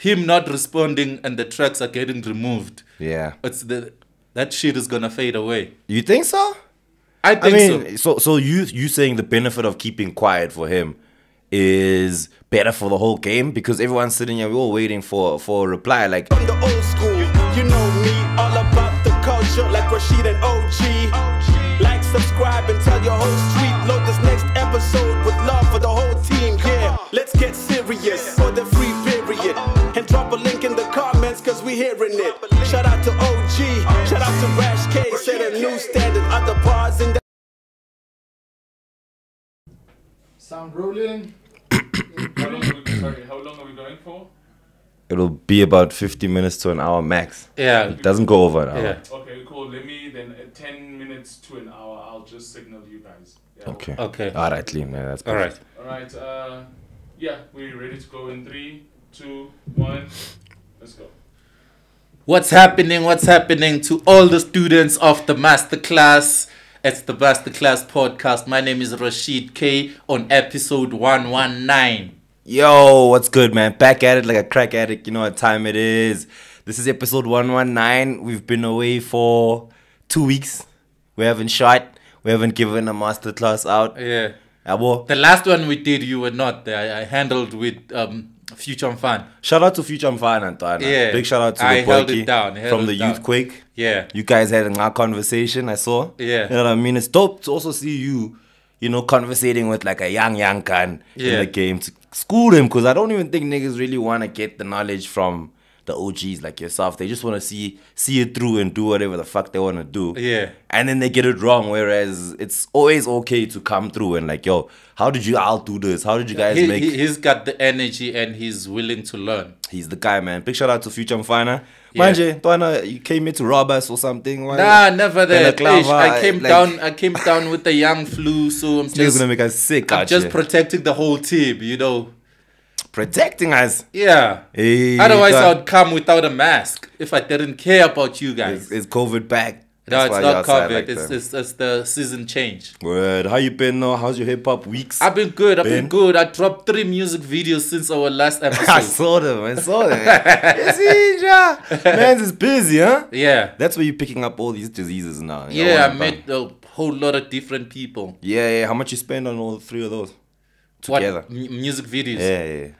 him not responding and the tracks are getting removed. Yeah. That shit is gonna fade away. You think so? I think so. So you saying the benefit of keeping quiet for him is better for the whole game because everyone's sitting here, we're all waiting for a reply. Like from the old school, you know me, all about the culture, like Rashid and OG. Like, subscribe, and tell your whole street. Load this next episode with love for the whole team. Yeah, let's get serious for the free period. And drop a link in the comments, cause we hearing it. Shout out to OG, shout out to Rash K, set a new standard. Other bars in the sound rolling. How long are we going for? it'll be about 50 minutes to an hour max. Yeah. It doesn't go over an hour. Yeah. Okay, cool. Let me then 10 minutes to an hour. I'll just signal you guys. Yeah. Okay. Okay. All right, Liam. Yeah, that's All right. perfect. All right. Yeah, we're ready to go in 3, 2, 1. Let's go. What's happening? What's happening to all the students of the masterclass? It's the Masterclass podcast. My name is Rashid K on episode 119. Yo, what's good, man? Back at it like a crack addict. You know what time it is. This is episode 119. We've been away for 2 weeks. We haven't shot. We haven't given a masterclass out. Yeah. Abo. The last one we did, you were not there. I handled with Future and Fun. Shout out to Future and Fun, Antoine. Yeah. Big shout out to I the held boy it down, from the Youth Quake. Yeah. You guys had a conversation, I saw. Yeah. You know what I mean? It's dope to also see you, you know, conversating with like a young gun in the game to school him, because I don't even think niggas really want to get the knowledge from the OGs like yourself. They just want to see it through and do whatever the fuck they want to do. Yeah. And then they get it wrong, whereas it's always okay to come through and like, yo, how did you all do this? How did you guys make it? He's got the energy and he's willing to learn. He's the guy, man. Big shout out to Future Mfana. Yeah. Manje, Twana, you came here to rob us or something? Nah, never that. Balaclava, I came like- I came down with the young flu, so I'm He's just gonna make us sick. I'm out just here. protecting the whole team, you know. Protecting us. Yeah. Hey, Otherwise, God. I would come without a mask if I didn't care about you guys. Is COVID back? No, That's it's why not you're outside COVID. like It's, that. it's the season change. Word. How you been though? How's your hip hop weeks? I've been good. I've been Ben? good. I dropped 3 music videos since our last I episode. saw them. I saw them. You see, ja? Man's is busy, huh? Yeah. That's where you're picking up all these diseases now. You Yeah, know, I met a whole lot of different people. Yeah. How much you spend on all 3 of those together? What music videos? Yeah.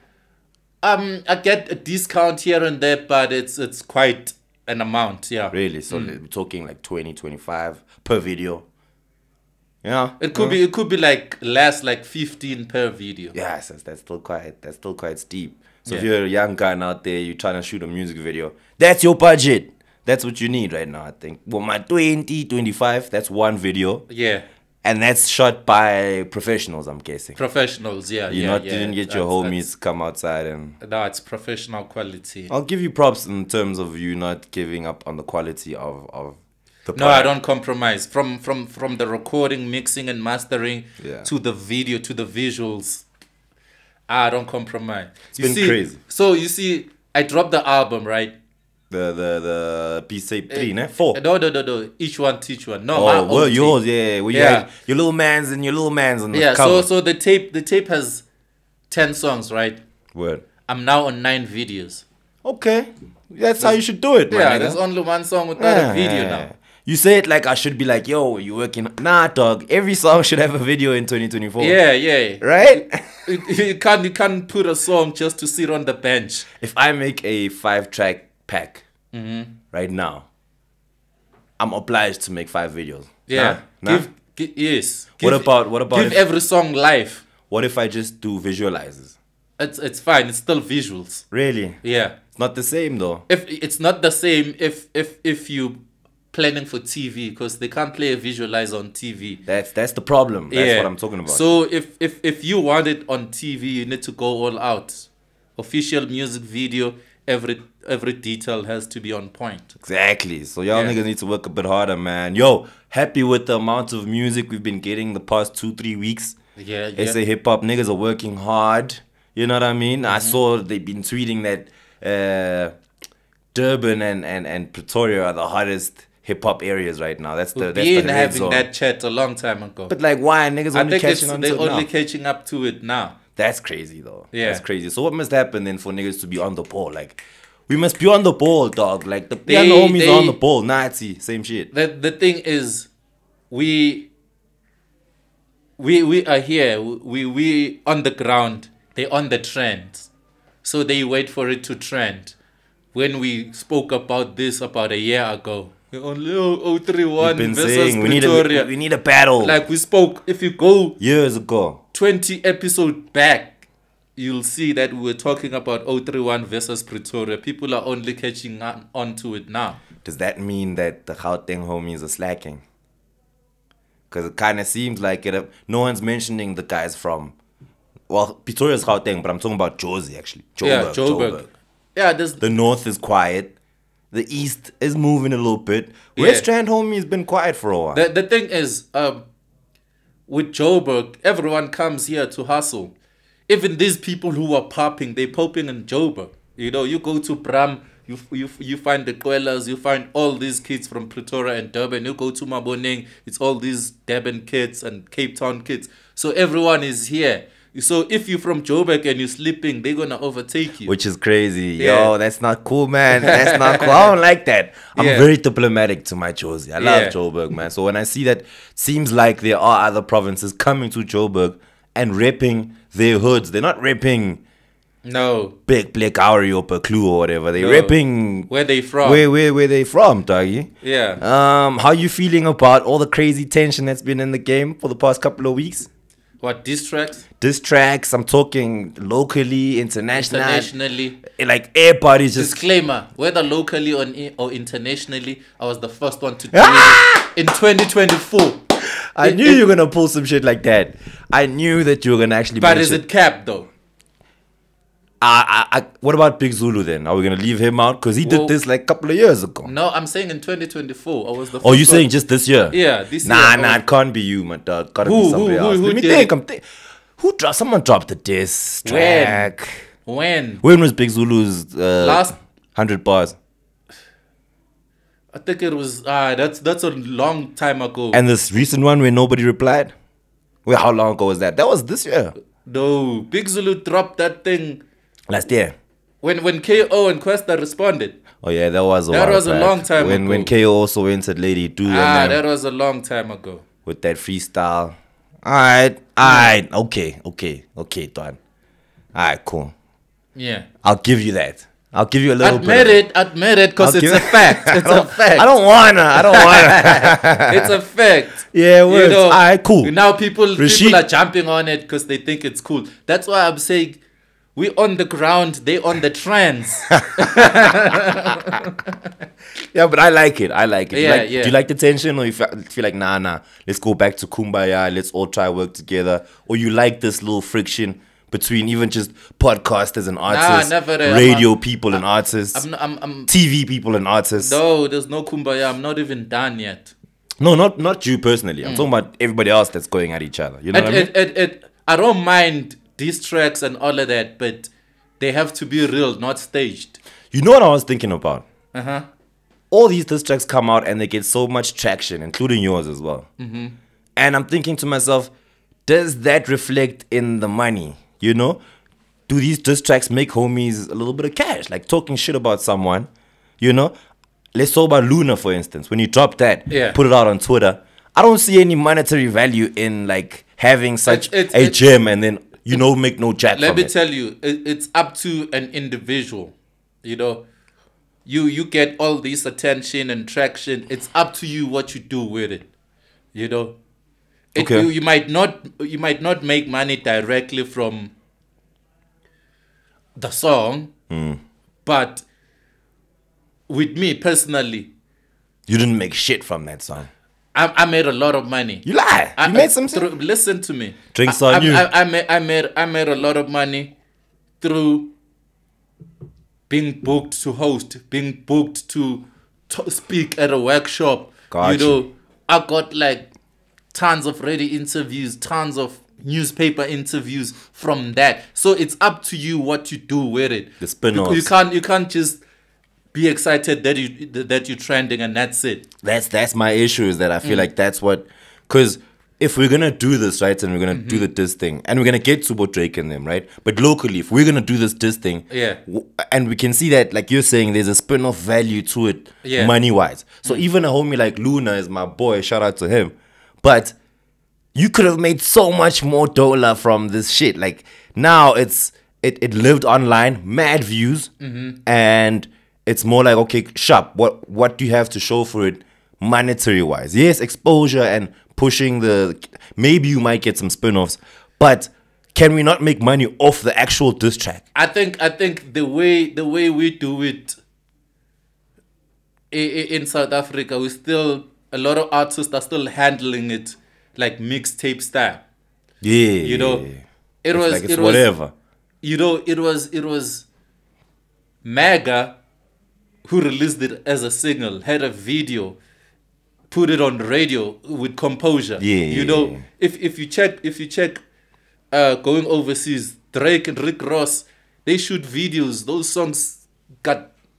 I get a discount here and there, but it's quite an amount. Yeah. Really? So we're talking like 20, 25 per video. Yeah. It could be like less, like 15 per video. Yes, that's still quite steep. So if Yeah. you're a young guy out there, you're trying to shoot a music video, that's your budget. That's what you need right now, I think. Well, my 20, 25, that's one video. Yeah. And that's shot by professionals, I'm guessing. Professionals. Yeah. You didn't get your That's- homies come outside and... No, it's professional quality. I'll give you props in terms of you not giving up on the quality of the No, I product. don't compromise. From the recording, mixing, and mastering Yeah. to the video, to the visuals, I don't compromise. It's been crazy. So you see, I dropped the album, right? The P3, ne? 4. No. Each one teach one. No, my Oh, own well, tape. yours, yeah. Well, you Yeah. had your little mans and your little mans on the Yeah. cover. So the tape has 10 songs, right? Word. I'm now on 9 videos. Okay. That's how you should do it, man. Yeah, there's only one song without a video now. You say it like I should be like, yo, you working? Nah, dog. Every song should have a video in 2024. Yeah. Right? You can't put a song just to sit on the bench. If I make a 5-track pack Mm-hmm. right now, I'm obliged to make 5 videos. Yeah. Nah? Yes. What about give if, every song life? what if I just do visualizers? It's fine. It's still visuals. Really? Yeah. It's not the same though. If it's not the same if you planning for TV, because they can't play a visualizer on TV. That's the problem. That's what I'm talking about. So if you want it on TV, you need to go all out. Official music video, every detail has to be on point. Exactly. So y'all Yeah. niggas need to work a bit harder, man. Yo, happy with the amount of music we've been getting the past 2-3 weeks. Yeah. SA hip hop niggas are working hard. You know what I mean? Mm-hmm. I saw they've been tweeting that Durban and Pretoria are the hottest hip hop areas right now. That's We've the been red having zone. that chat a long time ago. But like, why niggas I only think catching on to they're it now? only catching up to it now. That's crazy though. Yeah. That's crazy. So what must happen then for niggas to be on the ball? Like, we must be on the ball, dog. Like the piano homies are on the ball. Nazi, same shit. The thing is, we are here. We on the ground. They on the trend. So they wait for it to trend. When we spoke about this about a year ago, only 031 Been versus saying Pretoria. we need a battle. Like we spoke, if you go years ago. 20 episodes back, you'll see that we were talking about 031 versus Pretoria. People are only catching on to it now. Does that mean that the Gauteng homies are slacking? Because it kind of seems like it. No one's mentioning the guys from, well, Pretoria's Gauteng, but I'm talking about Jozi actually. Joburg. Yeah, the north is quiet. The east is moving a little bit. West Rand homie's been quiet for a while. The thing is, with Joburg, everyone comes here to hustle. Even these people who are popping, they popping in Joburg. You know, you go to Bram, you find the Quellas, you find all these kids from Pretoria and Durban. You go to Maboneng, it's all these Durban kids and Cape Town kids. So everyone is here. So if you're from Joburg and you're sleeping, they're gonna overtake you. Which is crazy. Yeah. Yo, that's not cool, man. That's not cool. I don't like that. I'm very diplomatic to my Jozi. I love Joburg, man. So when I see that, seems like there are other provinces coming to Joburg and repping their hoods. They're not repping Big Black Houri or Perclue or whatever. They're repping where they from. Where they from, doggy. Yeah. How you feeling about all the crazy tension that's been in the game for the past couple of weeks? What, diss tracks? Diss tracks, I'm talking locally, internationally. Like everybody's just... Disclaimer, whether locally or internationally, I was the first one to do it in 2024. I knew you were going to pull some shit like that. I knew that you were going to actually... But is it capped though? What about Big Zulu then? Are we going to leave him out? Because he did this like a couple of years ago. No, I'm saying in 2024. I was the first you're saying just this year? Yeah, this year. Nah, it can't be you, my dog. Gotta be somebody else. Let me think. Someone dropped the diss track. When was Big Zulu's last 100 bars? I think it was that's a long time ago. And this recent one where nobody replied? Well, how long ago was that? That was this year. No, Big Zulu dropped that thing last year. When KO and Questa responded. Oh yeah, that was a long time ago. When KO also entered Lady Do. That was a long time ago. With that freestyle. Alright. Okay, Don. Alright, cool. Yeah. I'll give you that. I'll give you a little Admit it, because it's a fact. It's a fact. I don't wanna. It's a fact. Yeah, well, alright, cool. Now people are jumping on it because they think it's cool. That's why I'm saying we on the ground, they on the trends. Yeah, but I like it. Yeah, Do you like the tension, or you feel like nah, let's go back to Kumbaya, let's all try work together, or you like this little friction between even just podcasters and artists, radio people and artists, I'm TV people and artists? No, there's no Kumbaya. I'm not even done yet. No, not you personally. I'm talking about everybody else that's going at each other. You know what I mean? I don't mind these tracks and all of that, but they have to be real, not staged. You know what I was thinking about? All these diss tracks come out and they get so much traction, including yours as well. And I'm thinking to myself, does that reflect in the money? You know? Do these diss tracks make homies a little bit of cash? Like talking shit about someone, you know? Let's talk about Luna, for instance. When you drop that, put it out on Twitter, I don't see any monetary value in like having such a gem and then, make no jack from it. Let me tell you, it's up to an individual. You know, you get all this attention and traction. It's up to you what you do with it. You know, you might not make money directly from the song, but with me personally, you didn't make shit from that song. I made a lot of money. You lie. You made some. Listen to me. Drinks on you. I made a lot of money through being booked to host, being booked to speak at a workshop. Gotcha. I got like tons of radio interviews, tons of newspaper interviews from that. So it's up to you what you do with it. The spin-offs. You can't just be excited that you're trending and that's it. That's my issue, is that I feel like that's what, because if we're gonna do this, right, and we're gonna do the diss thing, and we're gonna get Subo Drake in them, right? But locally, if we're gonna do this diss thing, and we can see that, like you're saying, there's a spin-off value to it, money-wise. So even a homie like Luna is my boy. Shout out to him. But you could have made so much more dollar from this shit. Like now, it lived online, mad views, and it's more like, okay, sharp. What do you have to show for it, monetary-wise? Yes, exposure and pushing maybe you might get some spin-offs, but can we not make money off the actual diss track? I think the way we do it in South Africa, a lot of artists are still handling it like mixtape style. Yeah, it was whatever. It was Mega who released it as a single, had a video, put it on the radio with composure. If you check going overseas, Drake and Rick Ross, they shoot videos. Those songs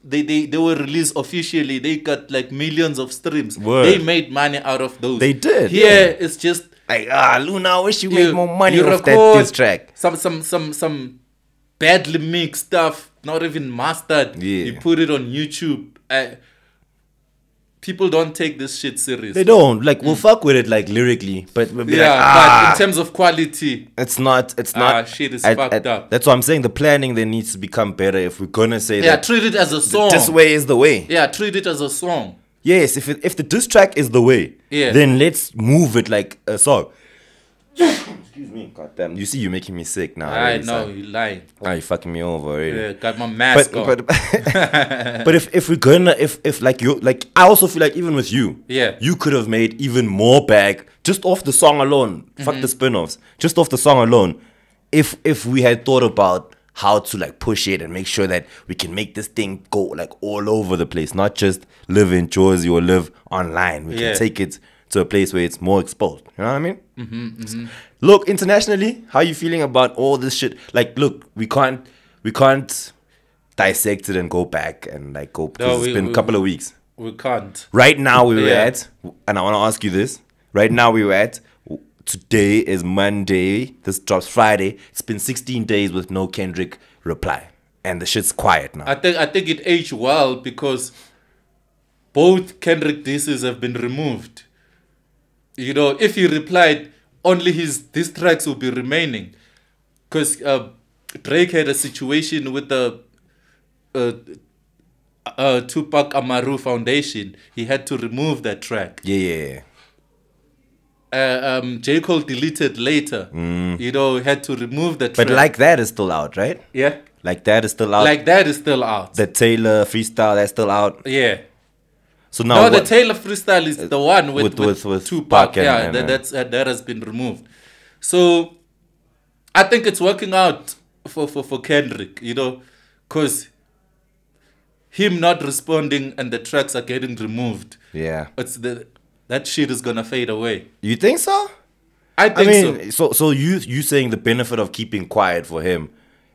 they were released officially. They got like millions of streams. Word. They made money out of those. They did. Here it's just like, Luna, I wish you made more money off that diss track. Some badly mixed stuff, not even mastered. You put it on YouTube. People don't take this shit serious. They don't. Like, we'll fuck with it, like, lyrically. But we'll be but in terms of quality, it's not. Shit is fucked up. That's why I'm saying the planning there needs to become better if we're going to say that. Yeah, treat it as a song. This way is the way. Yeah, treat it as a song. Yes, if the diss track is the way, then let's move it like a song. Excuse me, goddamn. You see, you're making me sick now. I know, you're lying. You're fucking me over already. Yeah, got my mask on. But if we're gonna, if like you, like I also feel like even with you, you could have made even more bag just off the song alone. Fuck the spin-offs. Just off the song alone. If we had thought about how to like push it and make sure that we can make this thing go like all over the place, not just live in Jersey or live online. We can take it to a place where it's more exposed. You know what I mean? Look, internationally, how you feeling about all this shit? Like, look, we can't dissect it and go back and like go, because it's been a couple of weeks. We can't. Right now we were at, and I want to ask you this. Right now we were at, today is Monday. This drops Friday. It's been 16 days with no Kendrick reply, and the shit's quiet now. I think it aged well because both Kendrick disses have been removed. If he replied, only his diss tracks will be remaining, because Drake had a situation with the Tupac Amaru Foundation. He had to remove that track. Yeah. J. Cole deleted later. Had to remove that track. But Like That is still out, right? Yeah. Like That is still out. Like That is still out. The Taylor freestyle, that's still out. Yeah. So now the Taylor freestyle is the one with Tupac. That has been removed. So I think it's working out for Kendrick, because him not responding and the tracks are getting removed. Yeah. That shit is gonna fade away. You think so? I think so. So you saying the benefit of keeping quiet for him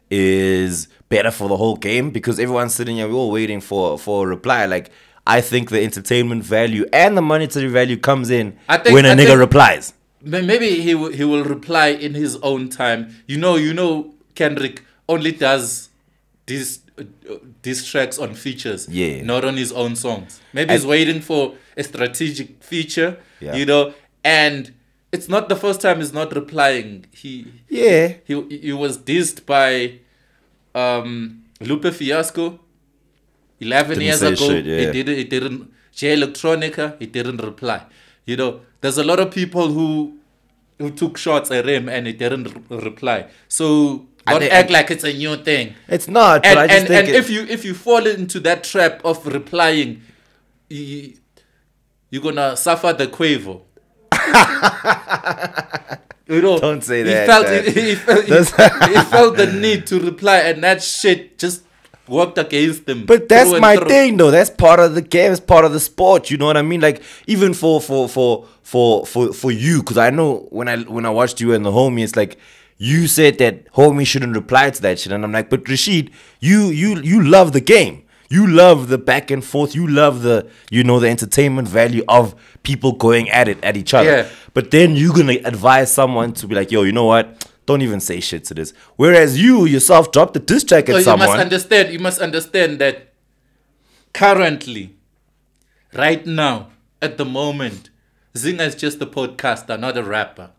is better for the whole game, because everyone's sitting here, we're all waiting for a reply. Like, I think the entertainment value and the monetary value comes in when a nigga replies. Maybe he will reply in his own time. Kendrick only does these tracks on features, not on his own songs. Maybe he's waiting for a strategic feature, and it's not the first time he's not replying. He was dissed by Lupe Fiasco 11 years ago. He didn't. J Electronica, he didn't reply. There's a lot of people who took shots at him and he didn't reply. So don't act like it's a new thing. It's not. And, but I just think if you fall into that trap of replying, you're gonna suffer the Quavo. Don't say that. He felt the need to reply, and that shit just worked against him. But that's my thing, though. That's part of the game. It's part of the sport. You know what I mean? Like, even for you, because I know when I watched you and the homie, it's like you said that homie shouldn't reply to that shit, and I'm like, but Rashid, you love the game. You love the back and forth. You love the entertainment value of people going at it at each other. Yeah. But then you're gonna advise someone to be like, yo, you know what? Don't even say shit to this. Whereas you yourself dropped the diss track at someone. You must understand that currently, right now, at the moment, Zinga is just a podcaster, not a rapper.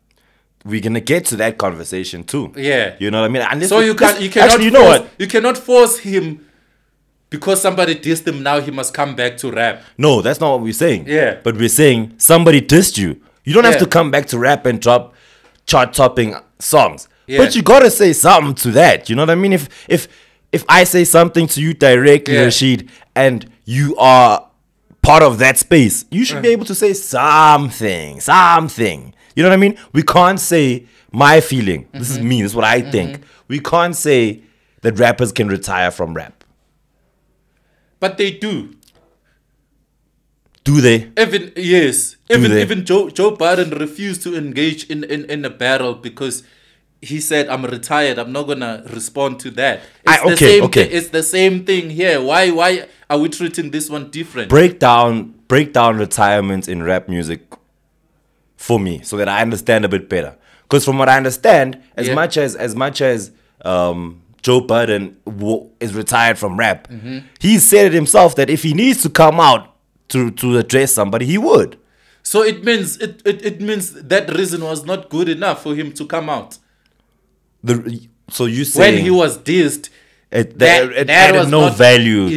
We're gonna get to that conversation too. Yeah. You know what I mean? And So you cannot force him because somebody dissed him. Now he must come back to rap. No, that's not what we're saying. Yeah. But we're saying somebody dissed you. You don't have to come back to rap and drop chart-topping songs. Yeah. But you gotta say something to that. You know what I mean? If I say something to you directly, Rashid, and you are part of that space, you should be able to say something. You know what I mean? We can't say my feeling. This is me. This is what I think. We can't say that rappers can retire from rap. But they do. Do they? Even Joe Biden refused to engage in a battle because he said, I'm retired, I'm not gonna respond to that. It's the same thing here. Why are we treating this one different? Break down retirement in rap music for me so that I understand a bit better. Because from what I understand, as much as Joe Biden is retired from rap, he said it himself that if he needs to come out to address somebody, he would. So it means that reason was not good enough for him to come out. So you say when he was dissed, it added no value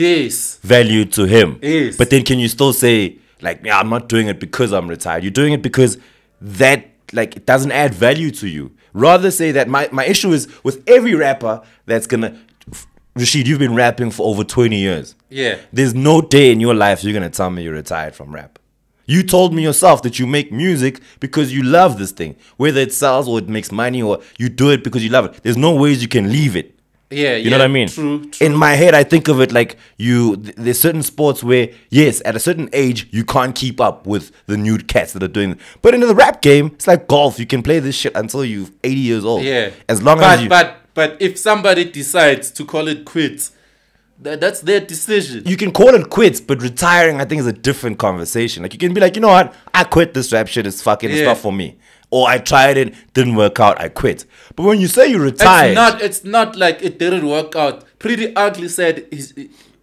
to him. Yes. But then can you still say like, yeah, I'm not doing it because I'm retired. You're doing it because that it doesn't add value to you. Rather say that my issue is with every rapper that's gonna. Rashid, you've been rapping for over 20 years. Yeah. There's no day in your life you're gonna tell me you're retired from rap. You told me yourself that you make music because you love this thing. Whether it sells or it makes money or you do it because you love it. There's no ways you can leave it. Yeah, you know what I mean? True. In my head, I think of it like there's certain sports where, yes, at a certain age, you can't keep up with the new cats that are doing it. But in the rap game, it's like golf. You can play this shit until you're 80 years old. Yeah. As long as you... But if somebody decides to call it quits, that's their decision. You can call it quits, but retiring, I think, is a different conversation. Like, you can be like, you know what? I quit this rap shit. It's not for me. Or I tried it, didn't work out, I quit. But when you say you retired... It's not like it didn't work out. Pretty Ugly said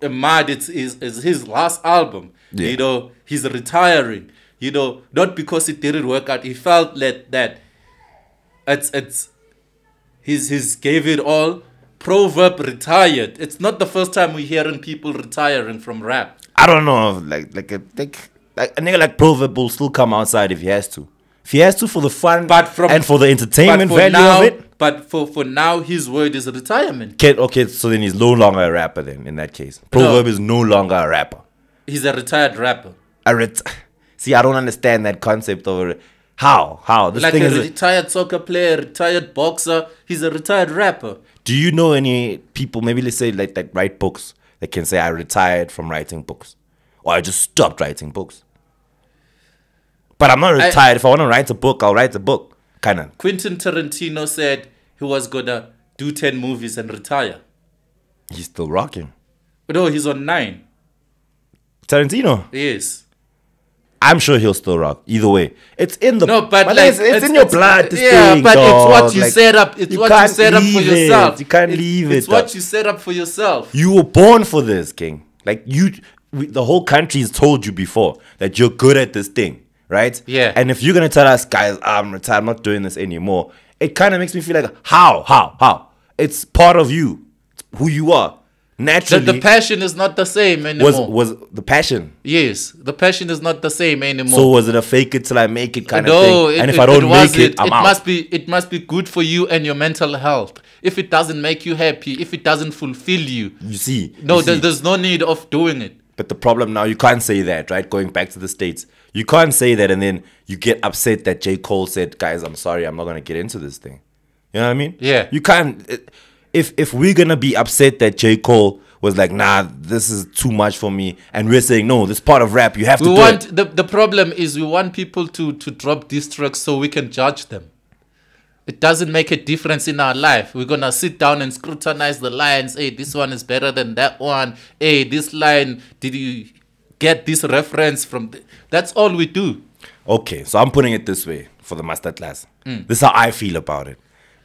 Mad is his last album. Yeah. You know, he's retiring. You know, not because it didn't work out. He felt that he's gave it all. Proverb retired. It's not the first time we're hearing people retiring from rap. I don't know. Like a nigga like Proverb will still come outside if he has to. If he has to for the fun and for the entertainment value of it. But for now, his word is retirement. Okay, so then he's no longer a rapper then, in that case. Proverb is no longer a rapper. He's a retired rapper. See, I don't understand that concept of how. This like thing a is retired soccer player, retired boxer. He's a retired rapper. Do you know any people, maybe let's say like that write books, that can say I retired from writing books? Or I just stopped writing books? But I'm not retired. If I want to write a book, I'll write a book. Kind of. Quentin Tarantino said he was going to do 10 movies and retire. He's still rocking. No, he's on 9. Tarantino? Yes. I'm sure he'll still rock. Either way. It's in the... No, but like, it's in your blood, this yeah, thing, but dog. It's what you set up. It's what you set up for yourself. You can't leave it. It's what you set up for yourself. You were born for this, King. Like, the whole country has told you before that you're good at this thing. Right? Yeah. And if you're going to tell us, guys, I'm retired, I'm not doing this anymore, it kind of makes me feel like, how? It's part of you. It's who you are. Naturally. The passion is not the same anymore. Was the passion? Yes. The passion is not the same anymore. So was it a fake it till I make it kind of thing? And if I don't make it, I'm out. It must be good for you and your mental health. If it doesn't make you happy, if it doesn't fulfill you. You see. There's no need of doing it. But the problem now, you can't say that, right? Going back to the States. You can't say that and then you get upset that J. Cole said, guys, I'm sorry, I'm not going to get into this thing. You know what I mean? Yeah. You can't... If we're going to be upset that J. Cole was like, nah, this is too much for me, and we're saying, no, this part of rap, you have to do it. The problem is we want people to drop diss tracks so we can judge them. it doesn't make a difference in our life. We're gonna sit down and scrutinize the lines. Hey, this one is better than that one. Hey, this line, did you get this reference from? That's all we do. Okay, so I'm putting it this way for the masterclass. This is how I feel about it.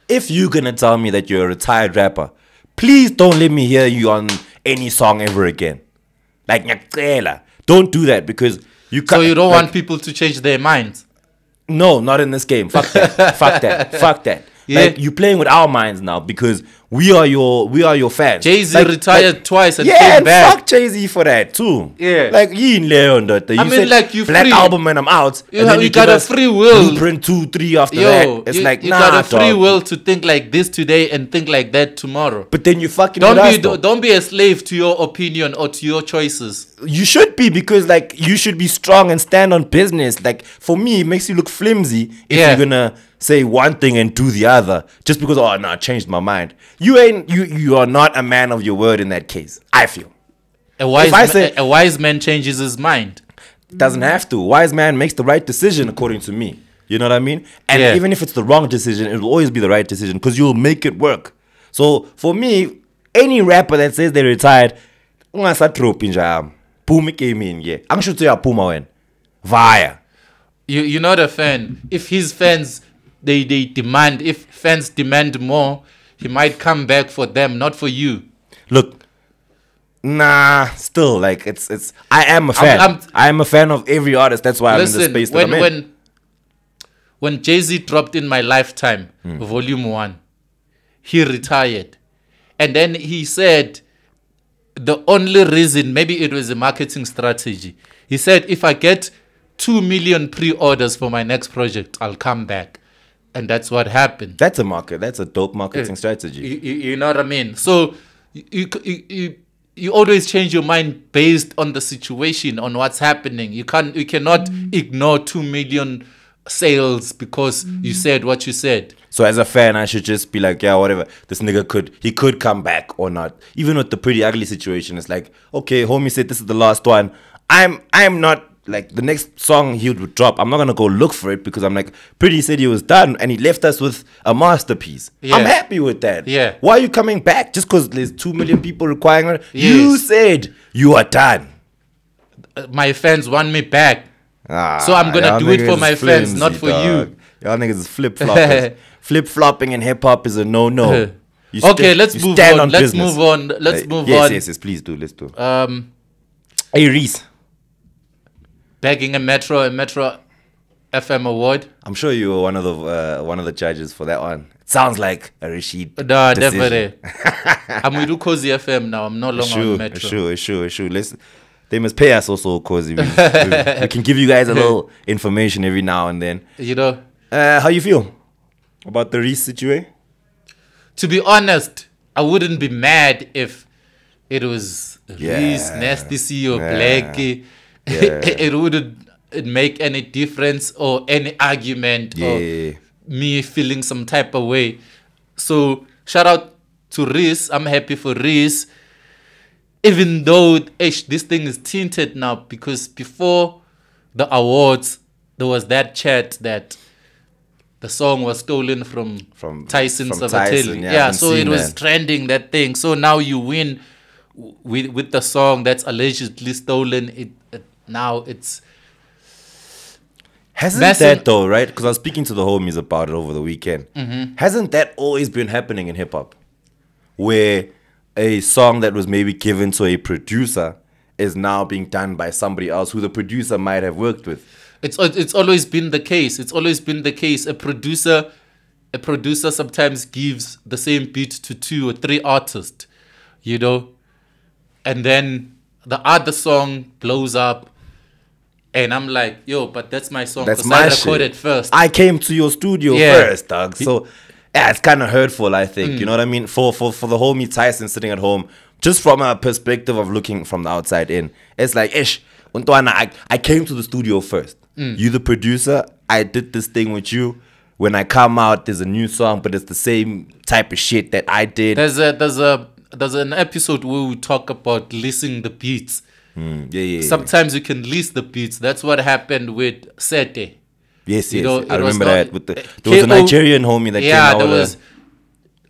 If you're gonna tell me that you're a retired rapper, please don't let me hear you on any song ever again. Like Nyakela. Don't do that because you can't. So you don't want people to change their minds? No, not in this game. Fuck that. Fuck that. Fuck that. Yeah. Like you're playing with our minds now because we are your fans. Jay-Z retired twice and yeah, came and back. fuck Jay-Z for that too. Yeah. Like you in Leon that. You I mean, said like, you Black free. Album and I'm out. You and have- then you give got a us free will. Blueprint 2, 3 after Yo, that. It's you, like you nah, got a free dog. will to think like this today and think like that tomorrow. But then you fucking Don't with us, be though. don't be a slave to your opinion or to your choices. You should be because like you should be strong and stand on business. Like for me, it makes you look flimsy if Yeah. you're gonna say one thing and do the other just because oh no, I changed my mind. You are not a man of your word in that case. I feel A wise, If I say- a wise man changes his mind. doesn't have to. Wise man makes the right decision according to me. You know what I mean? And Yeah. even if it's the wrong decision, it will always be the right decision because you'll make it work. So for me, any rapper that says they're retired, Puma came in, yeah. I'm sure to Puma when. Via. You're not a fan. If his fans they demand, if fans demand more, he might come back for them, not for you. Look, nah, still like it's. I am a fan. I am a fan of every artist. That's why I'm in the Listen, space that I'm in. when Jay-Z dropped In My Lifetime, Volume 1, he retired. And then he said the only reason, maybe it was a marketing strategy. He said, if I get 2 million pre-orders for my next project, I'll come back. And that's what happened. That's a market. That's a dope marketing strategy. You know what I mean? So you always change your mind based on the situation, on what's happening. You cannot ignore 2 million sales because you said what you said. So as a fan, I should just be like, yeah, whatever. This nigga could come back or not. Even with the Pretty Ugly situation, it's like, okay, homie said this is the last one. I'm not like the next song he would drop. I'm not gonna go look for it because I'm like, Pretty said he was done and he left us with a masterpiece. Yeah. I'm happy with that. Yeah. Why are you coming back just because there's 2 million people requiring it? Yes. You said you are done. My fans want me back. Ah, So I'm gonna y'all do it for niggas my is fans, not flimsy, for you. Y'all niggas is flip-floppers. Flip-flopping in hip-hop is a no-no. You Okay, sta- let's you move stand on. Let's business. move on. Let's move yes, on. Yes, please do. Let's do. Hey, Reese. Bagging a Metro FM award. I'm sure you were one of the judges for that one. It sounds like a Rashid. No, decision. definitely. I'm with Cozy FM now. I'm no longer on Metro. Sure. They must pay us also, Cozy. We can give you guys a little information every now and then. You know, How you feel about the Reese situation? to be honest, I wouldn't be mad if it was Reese, Nasty C or Blackie. It wouldn't make any difference or any argument or me feeling some type of way. So shout out to Reese. I'm happy for Reese. Even though this thing is tinted now because before the awards, there was that chat that the song was stolen from Tyson from Savatelli. Tyson, yeah, I haven't So it seen was that. trending, that thing. So now you win with the song that's allegedly stolen. Now it's Hasn't messing- that though, right? Because I was speaking to the homies about it over the weekend. Hasn't that always been happening in hip hop? Where a song that was maybe given to a producer is now being done by somebody else who the producer might have worked with. It's always been the case. It's always been the case. A producer sometimes gives the same beat to 2 or 3 artists, you know, and then the other song blows up, and I'm like, yo, but that's my song That's because my I shit. recorded first. I came to your studio first, dog. So yeah, it's kind of hurtful, I think. You know what I mean? For the homie Tyson sitting at home, just from a perspective of looking from the outside in, it's like, ish, Untwana, I came to the studio first. You the producer, I did this thing with you. When I come out, there's a new song, but it's the same type of shit that I did. There's an episode where we talk about leasing the beats. Yeah. Sometimes you can lease the beats. That's what happened with Sete. Yes, You yes. know, I it was remember not- that. There was a KO Nigerian homie that came yeah, out there with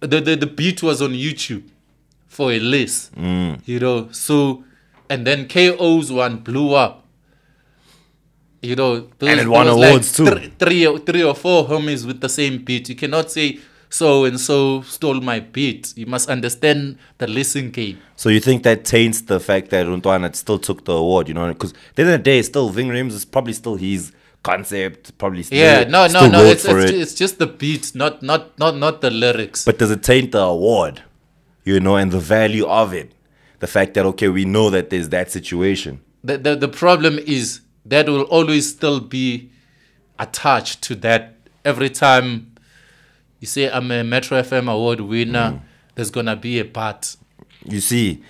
was the beat was on YouTube for a list. You know, so and then KO's one blew up. You know, And it won was awards too. Three or four homies with the same beat. You cannot say so and so stole my beat. You must understand the listen game. So you think that taints the fact that Runtwana still took the award, you know? Because at the end of the day, still Ving Rhames is probably still his concept, probably still Yeah, no. still wrote for it. It's just the beat, not the lyrics. But does it taint the award, you know, and the value of it? The fact that, okay, we know that there's that situation. The problem is that will always still be attached to that. Every time you say I'm a Metro FM award winner, there's gonna be a but. You see,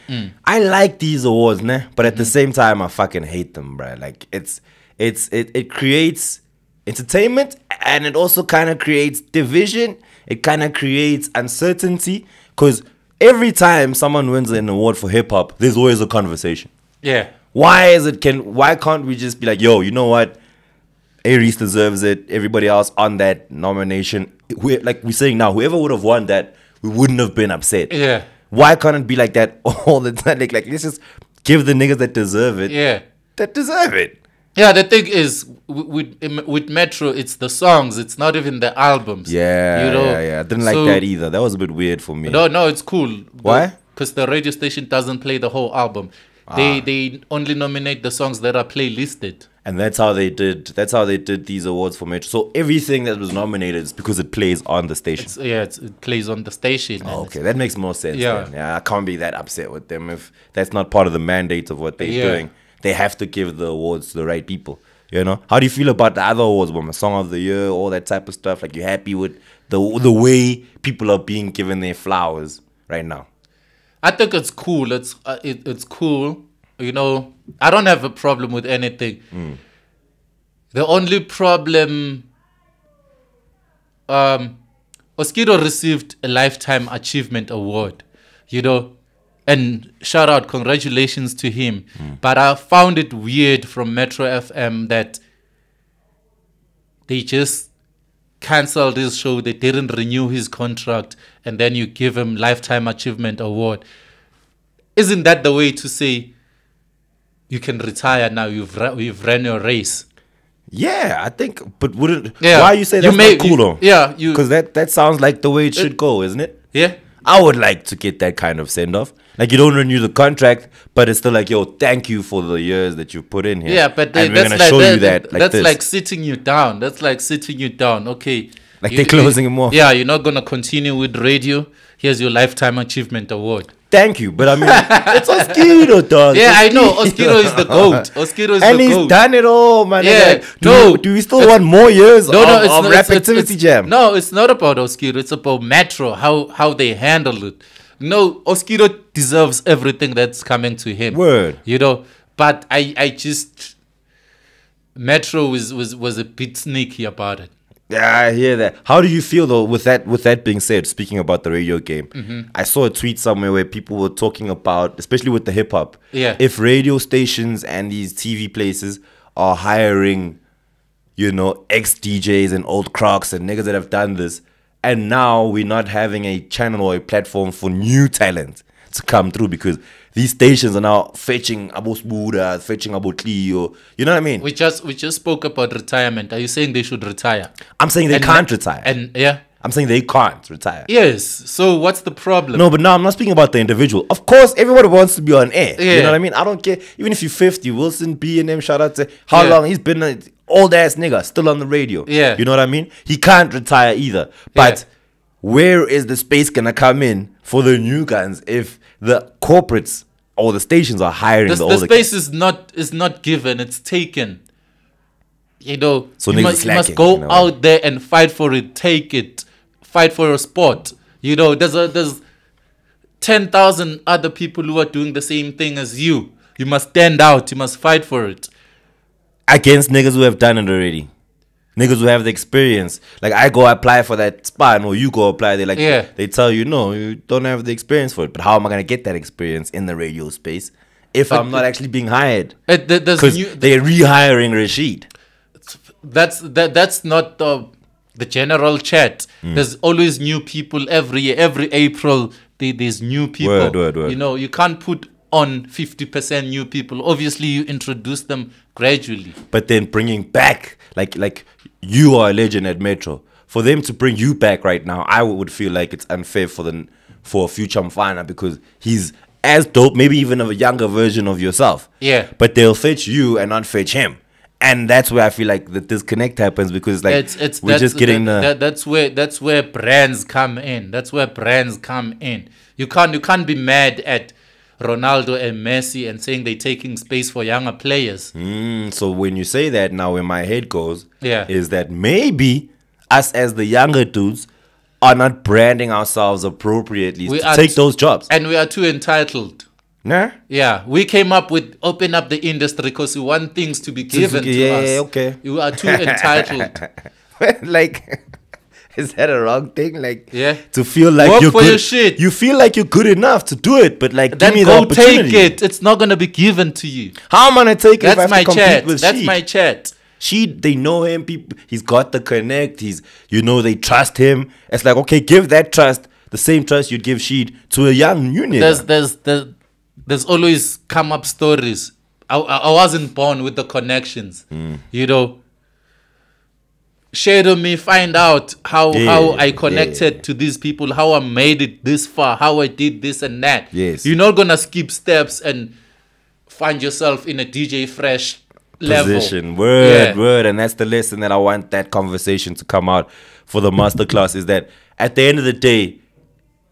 I like these awards, nah? But at the same time, I fucking hate them, bruh. Like, it creates entertainment, and it also kind of creates division. It kind of creates uncertainty, because every time someone wins an award for hip hop, there's always a conversation. Yeah. Why can't we just be like, yo, you know what? Aries deserves it. Everybody else on that nomination, like we're saying now, whoever would have won that, we wouldn't have been upset. Yeah. Why can't it be like that all the time? Like let's just give the niggas that deserve it. Yeah. That deserve it. Yeah, the thing is, with Metro, it's the songs. It's not even the albums. Yeah, you know? yeah. I didn't like that either. That was a bit weird for me. No, it's cool. Why? Because the radio station doesn't play the whole album. They only nominate the songs that are playlisted. And that's how they did. That's how they did these awards for Metro. So everything that was nominated is because it plays on the station. It plays on the station. Oh, okay, that makes more sense. Yeah. Then. Yeah, I can't be that upset with them if that's not part of the mandate of what they're doing. They have to give the awards to the right people. You know, how do you feel about the other awards, Mama? Song of the Year, all that type of stuff? Like, you happy with the way people are being given their flowers right now? I think it's cool. It's cool. You know, I don't have a problem with anything. The only problem, Oskido received a Lifetime Achievement Award, you know, and shout out, congratulations to him. But I found it weird from Metro FM that they just canceled his show. They didn't renew his contract, and then you give him Lifetime Achievement Award. Isn't that the way to say you can retire now? You've ran your race. Yeah, I think. But wouldn't? Yeah. Why you say that's not cool though? Yeah, because that sounds like the way it should go, isn't it? Yeah. I would like to get that kind of send off. Like, you don't renew the contract, but it's still like, yo, thank you for the years that you put in here. Yeah, but and we're gonna show you that. Like that's this. like sitting you down. That's like sitting you down. Okay. Like they're closing him off. Yeah, you're not gonna continue with radio. Here's your Lifetime Achievement Award. Thank you, but I mean, it's Oskido, dog. Yeah, I know. Oskido is the GOAT. Oskido is and the he's GOAT. done it all, man. Yeah, Like, do we still want more years of Rap Activity Jam? No, it's not about Oskido. It's about Metro, how they handle it. No, Oskido deserves everything that's coming to him. Word. You know, but I just Metro was a bit sneaky about it. Yeah, I hear that. How do you feel though with that being said, speaking about the radio game? I saw a tweet somewhere where people were talking about, especially with the hip hop, if radio stations and these TV places are hiring, you know, ex-DJs and old crocs and niggas that have done this, and now we're not having a channel or a platform for new talent to come through because these stations are now fetching Abu Sbuda, fetching Abu Clio. You know what I mean? We just spoke about retirement. Are you saying they should retire? I'm saying they can't retire. And yeah. I'm saying they can't retire. Yes. So what's the problem? No, but now I'm not speaking about the individual. Of course, everybody wants to be on air. Yeah. You know what I mean? I don't care. Even if you're 50, Wilson B&M, shout out to how long he's been an old ass nigga, still on the radio. Yeah. You know what I mean? He can't retire either. But where is the space gonna come in for the new guns if the corporates or the stations are hiring the older space is not given, it's taken. You know, so you must go out there and fight for it, take it, fight for your spot. You know, there's 10,000 other people who are doing the same thing as you. You must stand out, you must fight for it. Against niggas who have done it already. Niggas who have the experience. Like, I go apply for that spot, or you go apply. They they tell you, no, you don't have the experience for it. But how am I going to get that experience in the radio space if I'm not actually being hired? Because they're rehiring Rashid. that's not the general chat. There's always new people every year. Every April there's new people. Word. You know, you can't put on 50% new people. Obviously, you introduce them gradually. But then bringing back, like you are a legend at Metro. For them to bring you back right now, I would feel like it's unfair for future Mfana, because he's as dope, maybe even a younger version of yourself. Yeah. But they'll fetch you and not fetch him. And that's where I feel like the disconnect happens, because like we're just getting that's where brands come in. That's where brands come in. You can't be mad at Ronaldo and Messi and saying they're taking space for younger players. So when you say that, now where my head goes is that maybe us as the younger dudes are not branding ourselves appropriately to take those jobs. And we are too entitled. Nah? Yeah, we came up with open up the industry because we want things to be given to us. Yeah, okay. You are too entitled. Like, is that a wrong thing? Like, yeah, to feel like work you're for good. Your shit. You feel like you're good enough to do it, but like, then give me go the opportunity. take it. It's not gonna be given to you. How am I gonna take it? That's if I have my to compete chat. with That's Sheed? my chat. Sheed, they know him. People, he's got the connect. He's, they trust him. It's like, okay, give that trust, the same trust you'd give Sheed to a young new nigga. There's always come up stories. I wasn't born with the connections. You know, share to me, find out how I connected to these people, how I made it this far, how I did this and that. Yes. You're not gonna skip steps and find yourself in a DJ Fresh position. level. Word. And that's the lesson that I want that conversation to come out for the masterclass, is that at the end of the day,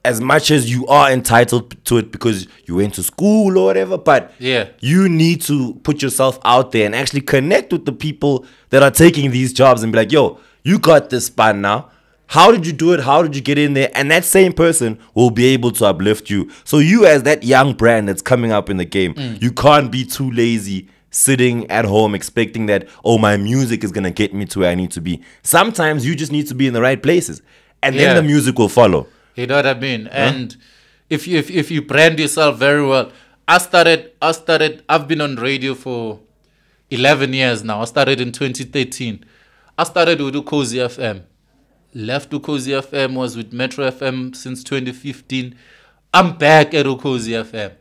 as much as you are entitled to it because you went to school or whatever, but you need to put yourself out there and actually connect with the people that are taking these jobs and be like, yo, you got this spot now. How did you do it? How did you get in there? And that same person will be able to uplift you. So you, as that young brand that's coming up in the game, you can't be too lazy sitting at home expecting that, oh, my music is going to get me to where I need to be. Sometimes you just need to be in the right places, and then the music will follow. You know what I mean? And if you brand yourself very well, I've been on radio for 11 years now. I started in 2013. I started with Ukozi FM. Left Ukozi FM, was with Metro FM since 2015. I'm back at Ukozi FM.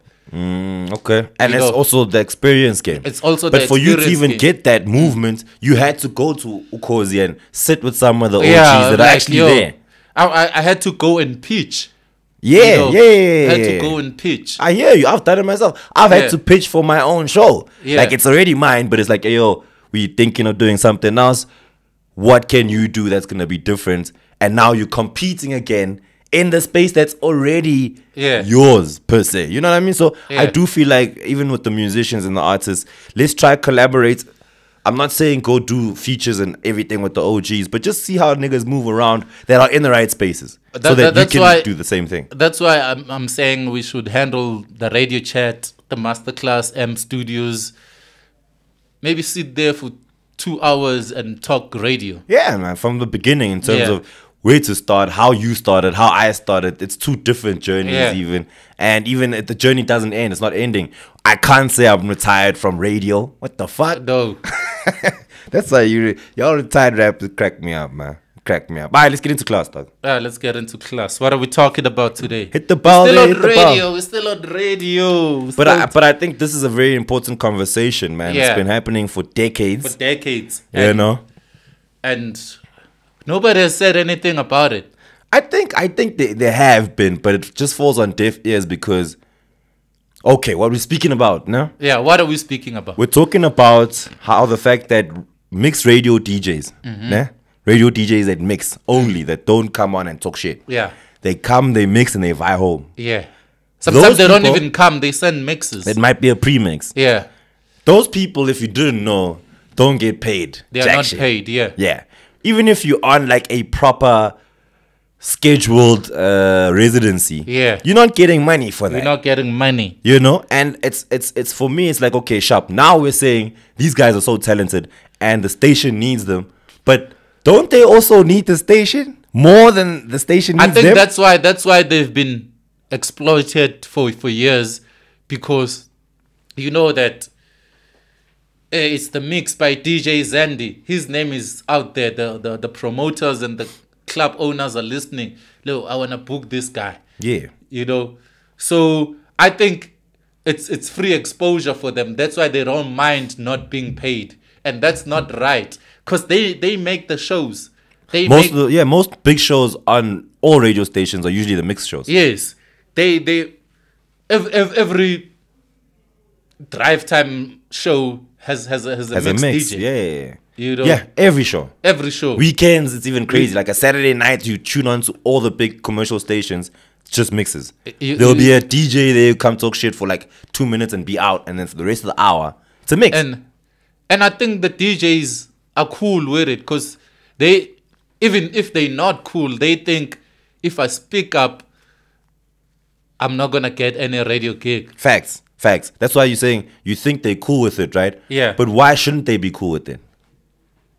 Okay. And it's also the experience game. It's also but for you to even get that movement, you had to go to Ukozi and sit with some of the OGs that are actually there. I had to go and pitch. Yeah. I had to go and pitch. I hear you. I've done it myself. I've had to pitch for my own show. Like, it's already mine, but it's like, hey, yo, we thinking of doing something else. What can you do that's going to be different? And now you're competing again in the space that's already yours, per se. You know what I mean? So I do feel like, even with the musicians and the artists, let's try collaborate. I'm not saying go do features and everything with the OGs, but just see how niggas move around that are in the right spaces, so that you can do the same thing. That's why I'm saying we should handle the radio chat, the masterclass, M Studios. Maybe sit there for 2 hours and talk radio. Yeah, man, from the beginning, in terms of where to start, how you started, how I started. It's two different journeys even. And even if the journey doesn't end, it's not ending. I can't say I'm retired from radio. What the fuck? No. That's why y'all retired rappers crack me up, man. Crack me up. All right, let's get into class, dog. Let's get into class. What are we talking about today? Hit the ball. We're still on radio. But I think this is a very important conversation, man. It's been happening for decades. You know? And nobody has said anything about it. I think they have been, but it just falls on deaf ears because, okay, what are we speaking about, no? Yeah, what are we speaking about? We're talking about how the fact that mixed radio DJs, radio DJs that mix only, that don't come on and talk shit. Yeah. They come, they mix, and they fly home. Yeah. Sometimes they don't even come, they send mixes. It might be a pre-mix. Yeah. Those people, if you didn't know, don't get paid. They are not paid, Yeah. Even if you're on like a proper scheduled residency, you're not getting money for that. You're not getting money. You know? And it's for me, it's like, okay, sharp. Now we're saying these guys are so talented and the station needs them. But don't they also need the station more than the station needs them? I think that's why they've been exploited for years, because you know that It's the mix by DJ Zandy. His name is out there. The promoters and the club owners are listening. Look, I want to book this guy. Yeah. You know, so I think it's free exposure for them. That's why they don't mind not being paid, and that's not right because they make the shows. Most big shows on all radio stations are usually the mixed shows. Yes, every drive time show has a mix. DJ. Yeah. You know? Yeah, every show. Weekends, it's even crazy. Like a Saturday night, you tune on to all the big commercial stations, just mixes. There'll be a DJ there who come talk shit for like 2 minutes and be out, and then for the rest of the hour, it's a mix. And I think the DJs are cool with it because they, even if they're not cool, they think if I speak up, I'm not gonna get any radio gig. Facts. That's why you're saying you think they're cool with it, right? Yeah. But why shouldn't they be cool with it?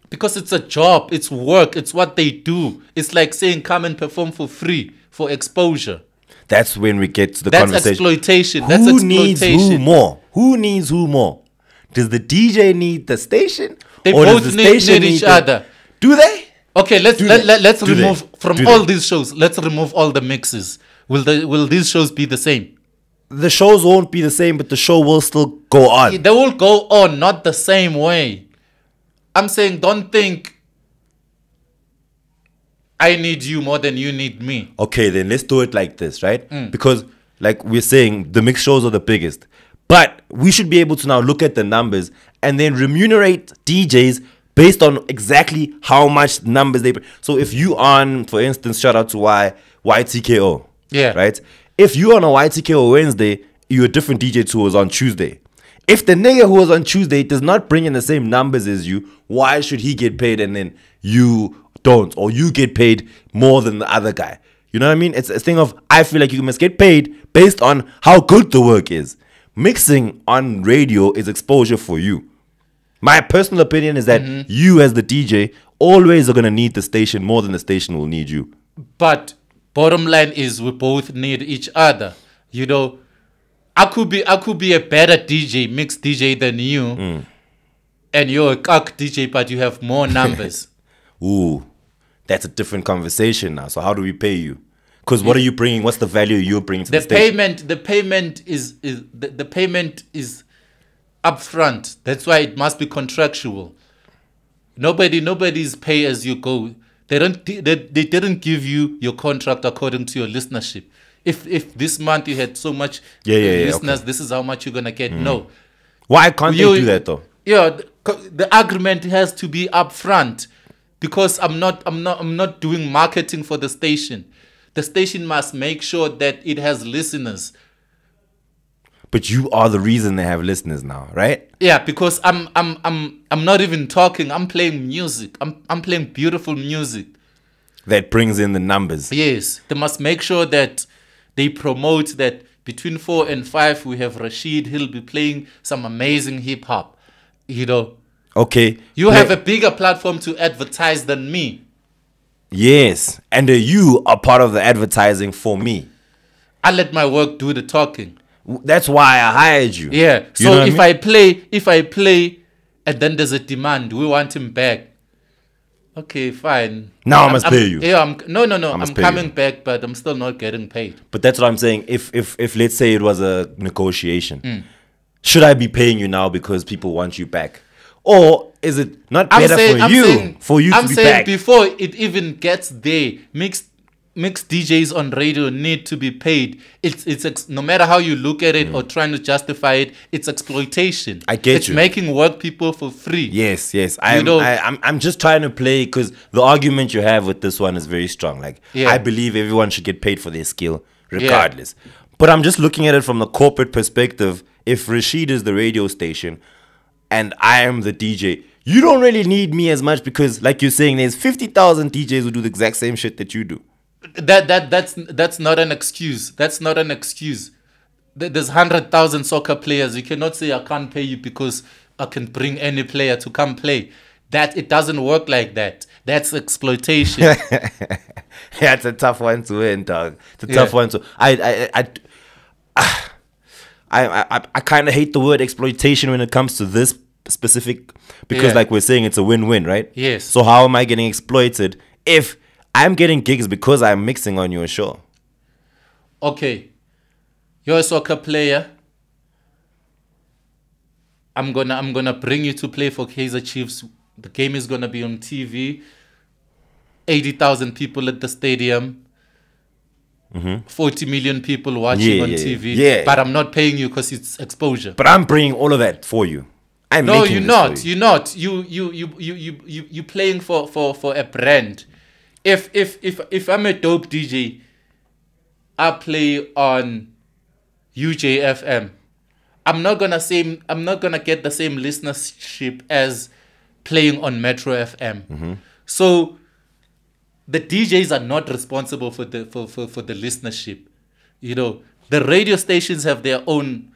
Because it's a job, it's work, it's what they do. It's like saying come and perform for free, for exposure. That's when we get to the That's conversation. exploitation. Who needs who more? Who needs who more? Does the DJ need the station? They or both does the need station each other. Do they? Okay, let's remove from Do all they? these shows. Let's remove all the mixes. Will these shows be the same? The shows won't be the same, but the show will still go on. They will go on, not the same way. I'm saying don't think I need you more than you need me. Okay, then let's do it like this, right? Because, like we're saying, the mixed shows are the biggest. But we should be able to now look at the numbers and then remunerate DJs based on exactly how much numbers they... So if you on, for instance, shout out to YTKO. Yeah. Right? If you on a YTKO Wednesday, you're a different DJ who was on Tuesday. If the nigga who was on Tuesday does not bring in the same numbers as you, why should he get paid and then you don't? Or you get paid more than the other guy? You know what I mean? It's a thing of, I feel like you must get paid based on how good the work is. Mixing on radio is exposure for you. My personal opinion is that you as the DJ always are going to need the station more than the station will need you. But bottom line is we both need each other. You know, I could be a better DJ, mixed DJ than you, and you're a cock DJ, but you have more numbers. Ooh, that's a different conversation now. So how do we pay you? Because what are you bringing? What's the value you're bringing to the station? The payment is upfront. That's why it must be contractual. Nobody's pay as you go. They didn't give you your contract according to your listenership. If this month you had so much listeners, this is how much you're gonna get. No. Why can't they do that though? Yeah, the agreement has to be upfront because I'm not doing marketing for the station. The station must make sure that it has listeners. But you are the reason they have listeners now, right? Yeah, because I'm not even talking. I'm playing music. I'm playing beautiful music. That brings in the numbers. Yes, they must make sure that they promote that between 4 and 5 we have Rashid. He'll be playing some amazing hip hop. You know. Okay. You have a bigger platform to advertise than me. Yes, and you are part of the advertising for me. I let my work do the talking. That's why I hired you. Yeah. So if I play, and then there's a demand, we want him back. Okay, fine. Now I must pay you. Yeah, I'm coming back, but I'm still not getting paid. But that's what I'm saying. If let's say it was a negotiation, should I be paying you now because people want you back? Or is it not better for you to be back? Before it even gets there, mixed DJs on radio need to be paid. It's no matter how you look at it or trying to justify it, it's exploitation. I get it's you. It's making work people for free. Yes. I'm just trying to play because the argument you have with this one is very strong. Like I believe everyone should get paid for their skill regardless. Yeah. But I'm just looking at it from the corporate perspective. If Rashid is the radio station and I am the DJ, you don't really need me as much because, like you're saying, there's 50,000 DJs who do the exact same shit that you do. That's not an excuse. That's not an excuse. There's 100,000 soccer players. You cannot say I can't pay you because I can bring any player to come play. That it doesn't work like that. That's exploitation. Yeah, it's a tough one to win, dog. It's a tough one to. I kind of hate the word exploitation when it comes to this specific, because Yeah. like we're saying, it's a win-win, right? Yes. So how am I getting exploited if I'm getting gigs because I'm mixing on your show? Okay, you're a soccer player. I'm gonna bring you to play for Kaizer Chiefs. The game is gonna be on TV. 80,000 people at the stadium. 40 million people watching on TV. yeah. But I'm not paying you because it's exposure. But I'm bringing all of that for you. I'm No, making you're this not. for you. You're not. You playing for a brand. If I'm a dope DJ, I play on UJFM. I'm not gonna get the same listenership as playing on Metro FM. So the DJs are not responsible for the listenership. You know, the radio stations have their own.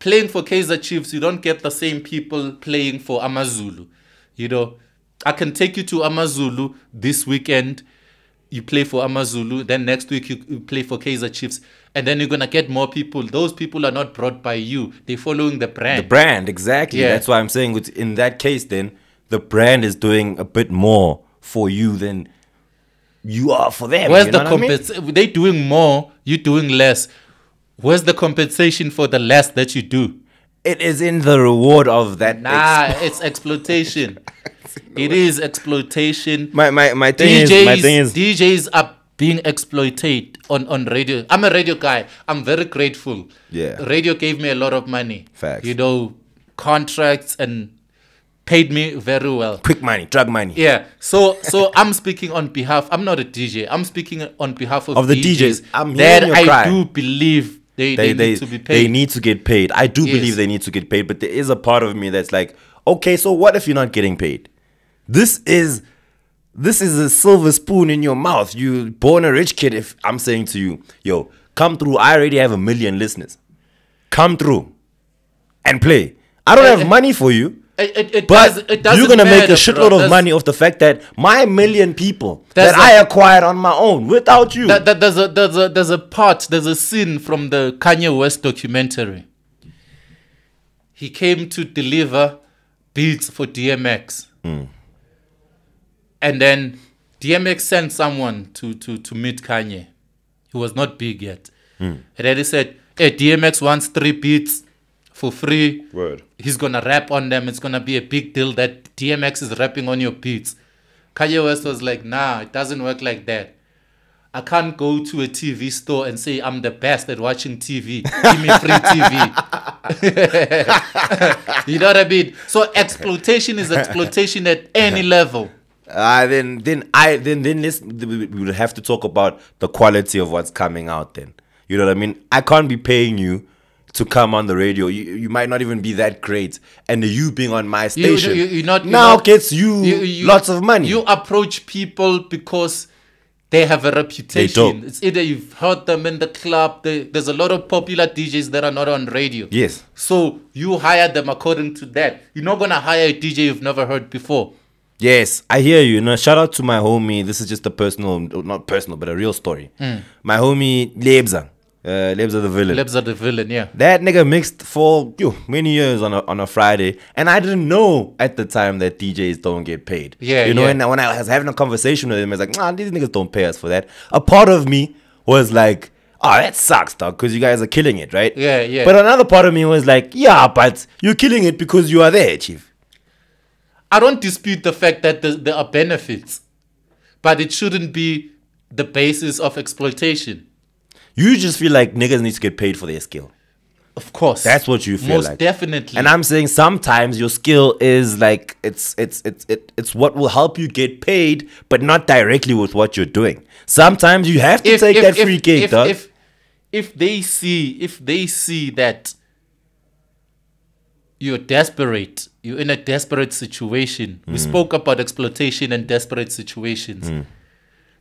Playing for Kaizer Chiefs, you don't get the same people playing for Amazulu. You know, I can take you to Amazulu this weekend. You play for Amazulu. Then next week you play for Kaizer Chiefs. And then you're going to get more people. Those people are not brought by you. They're following the brand. The brand, exactly. Yeah. That's why I'm saying in that case, then, the brand is doing a bit more for you than you are for them. Where's you the know what I mean? compensation? They're doing more. You're doing less. Where's the compensation for the less that you do? It is in the reward of that. Nah, it's exploitation. It is exploitation. My thing is DJs are being exploited on radio. I'm a radio guy. I'm very grateful. Yeah. Radio gave me a lot of money. Facts. You know, contracts and paid me very well. quick money, drug money. Yeah. So I'm speaking on behalf. I'm not a DJ. I'm speaking on behalf of the DJs. DJs. I'm that hearing your cry. I do believe they need to be paid. They need to get paid. I do Yes. believe they need to get paid, but there is a part of me that's like, okay, so what if you're not getting paid? This is a silver spoon in your mouth. You born a rich kid. If I'm saying to you, yo, come through. I already have 1 million listeners. Come through and play. I don't have money for you. It But doesn't you're gonna make a matter, shitload bro. of money off the fact that my 1 million people That's that I acquired on my own without you. There's a scene from the Kanye West documentary. He came to deliver beats for DMX. And then DMX sent someone to meet Kanye. He was not big yet. And then he said, hey, DMX wants 3 beats for free. Word. He's going to rap on them. It's going to be a big deal that DMX is rapping on your beats. Kanye West was like, nah, it doesn't work like that. I can't go to a TV store and say I'm the best at watching TV. Give me free TV. You know what I mean? So exploitation is exploitation at any level. Then we would have to talk about the quality of what's coming out. Then you know what I mean. I can't be paying you to come on the radio. You might not even be that great, and you being on my station gets you lots of money. You approach people because they have a reputation. It's either you've heard them in the club. There's a lot of popular DJs that are not on radio. Yes. So you hire them according to that. You're not gonna hire a DJ you've never heard before. Yes, I hear you. No, shout out to my homie. This is just a personal, not personal, but a real story. My homie Lebza. Lebza the villain. Lebza the villain, yeah. That nigga mixed for many years on a Friday, and I didn't know at the time that DJs don't get paid. Yeah, you know. yeah. And when I was having a conversation with him, I was like, nah, these niggas don't pay us for that. A part of me was like, oh, that sucks, dog, because you guys are killing it, right? Yeah, yeah. But another part of me was like, yeah, but you're killing it because you are there, chief. I don't dispute the fact that there are benefits, but it shouldn't be the basis of exploitation. You just feel like niggas need to get paid for their skill. Of course. That's what you feel Most like. definitely. And I'm saying sometimes your skill is like it's what will help you get paid, but not directly with what you're doing. Sometimes you have to take that free gig, dog. If they see that you're desperate, you're in a desperate situation. We spoke about exploitation and desperate situations.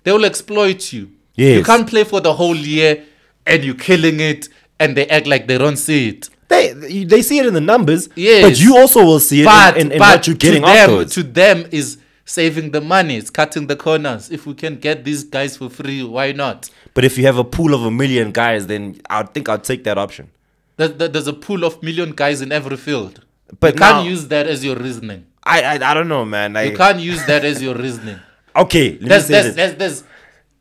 They will exploit you. Yes. You can't play for the whole year and you're killing it and they act like they don't see it. They see it in the numbers, Yes. but you also will see it in what you're getting afterwards. To them is saving the money. It's cutting the corners. If we can get these guys for free, why not? But if you have a pool of 1 million guys, then I think I'll take that option. There's a pool of 1 million guys in every field. But you can't now, use that as your reasoning. I don't know, man. You can't use that as your reasoning. Okay, let me say this. There's